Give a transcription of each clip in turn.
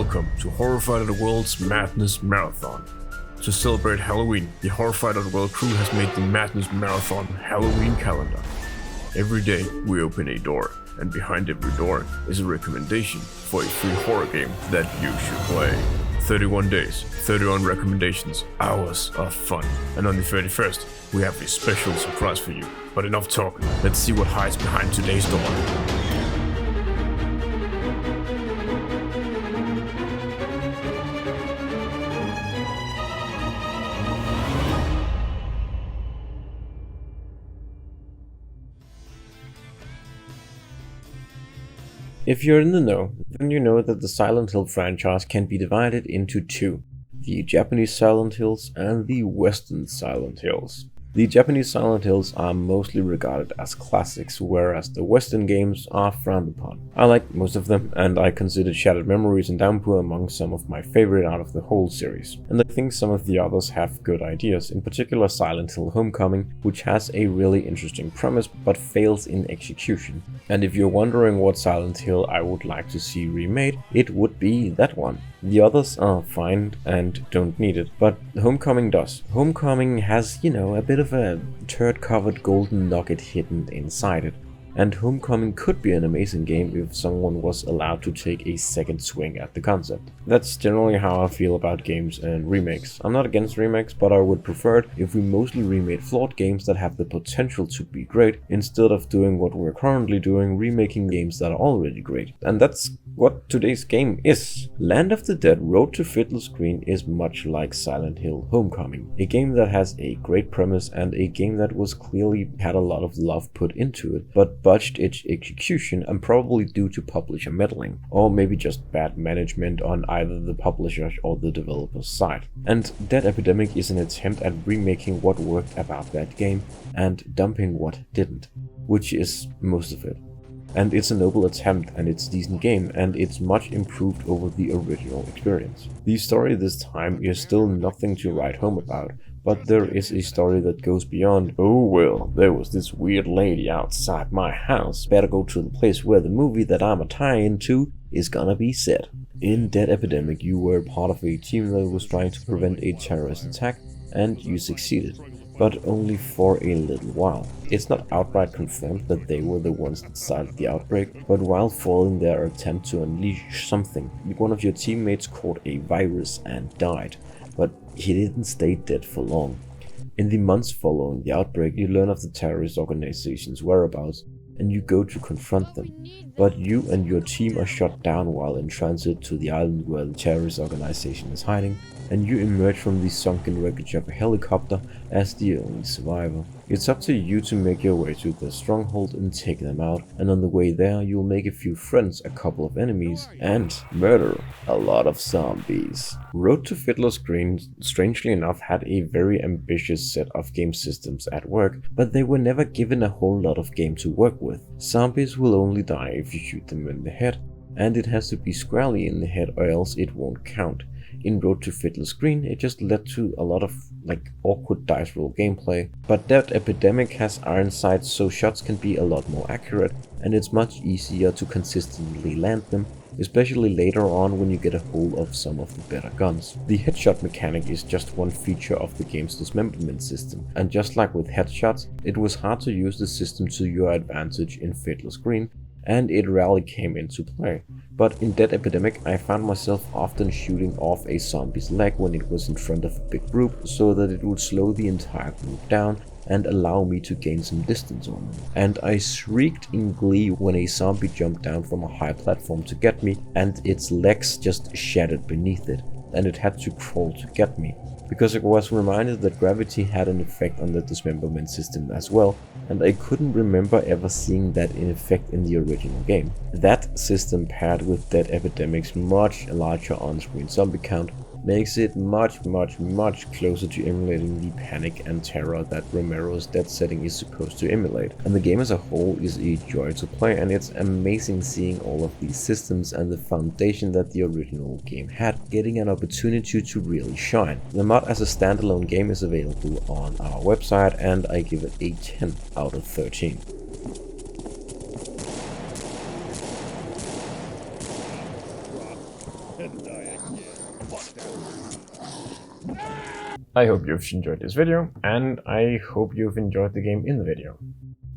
Welcome to Horrify.world's Madness Marathon. To celebrate Halloween, the Horrify.world crew has made the Madness Marathon Halloween calendar. Every day we open a door, and behind every door is a recommendation for a free horror game that you should play. 31 days, 31 recommendations, hours of fun. And on the 31st, we have a special surprise for you. But enough talk, let's see what hides behind today's door. If you're in the know, then you know that the Silent Hill franchise can be divided into two: the Japanese Silent Hills and the Western Silent Hills. The Japanese Silent Hills are mostly regarded as classics, whereas the Western games are frowned upon. I like most of them, and I consider Shattered Memories and Downpour among some of my favorite out of the whole series. And I think some of the others have good ideas, in particular Silent Hill Homecoming, which has a really interesting premise but fails in execution. And if you're wondering what Silent Hill I would like to see remade, it would be that one. The others are fine and don't need it, but Homecoming does. Homecoming has, a bit of a turd-covered golden nugget hidden inside it. And Homecoming could be an amazing game if someone was allowed to take a second swing at the concept. That's generally how I feel about games and remakes. I'm not against remakes, but I would prefer it if we mostly remade flawed games that have the potential to be great, instead of doing what we're currently doing, remaking games that are already great. And that's what today's game is. Land of the Dead Road to Fiddler's Green is much like Silent Hill Homecoming, a game that has a great premise and a game that was clearly had a lot of love put into it, but botched its execution, and probably due to publisher meddling, or maybe just bad management on either the publisher or the developer's side. And Dead Epidemic is an attempt at remaking what worked about that game and dumping what didn't, which is most of it. And it's a noble attempt, and it's a decent game, and it's much improved over the original experience. The story this time is still nothing to write home about, but there is a story that goes beyond, "Oh well, there was this weird lady outside my house, better go to the place where the movie that I'm a tie-in to is gonna be set." In Dead Epidemic, you were part of a team that was trying to prevent a terrorist attack, and you succeeded, but only for a little while. It's not outright confirmed that they were the ones that started the outbreak, but while foiling their attempt to unleash something, one of your teammates caught a virus and died, but he didn't stay dead for long. In the months following the outbreak, you learn of the terrorist organization's whereabouts, and you go to confront them, but you and your team are shot down while in transit to the island where the terrorist organization is hiding, and you emerge from the sunken wreckage of a helicopter as the only survivor. It's up to you to make your way to the stronghold and take them out, and on the way there you'll make a few friends, a couple of enemies, and murder a lot of zombies. Road to Fiddler's Green, strangely enough, had a very ambitious set of game systems at work, but they were never given a whole lot of game to work with. Zombies will only die if you shoot them in the head, and it has to be squarely in the head or else it won't count. In Road to Fiddler's Green, it just led to a lot of awkward dice roll gameplay, but Dead Epidemic has iron sights, so shots can be a lot more accurate, and it's much easier to consistently land them, especially later on when you get a hold of some of the better guns. The headshot mechanic is just one feature of the game's dismemberment system, and just like with headshots, it was hard to use the system to your advantage in Fiddler's Green, and it rarely came into play. But in Dead Epidemic, I found myself often shooting off a zombie's leg when it was in front of a big group, so that it would slow the entire group down and allow me to gain some distance on them. And I shrieked in glee when a zombie jumped down from a high platform to get me, and its legs just shattered beneath it, and it had to crawl to get me, because I was reminded that gravity had an effect on the dismemberment system as well, and I couldn't remember ever seeing that in effect in the original game. That system, paired with Dead Epidemic's much larger on-screen zombie count, makes it much closer to emulating the panic and terror that Romero's Dead setting is supposed to emulate. And the game as a whole is a joy to play, and it's amazing seeing all of these systems and the foundation that the original game had getting an opportunity to really shine. The mod as a standalone game is available on our website, and I give it a 10 out of 13. And I hope you've enjoyed this video, and I hope you've enjoyed the game in the video.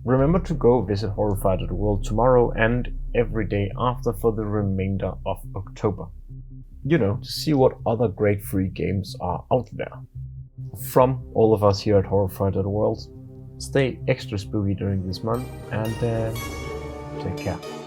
Remember to go visit Horrify.world tomorrow and every day after for the remainder of October. You know, to see what other great free games are out there. From all of us here at Horrify.world, stay extra spooky during this month and take care.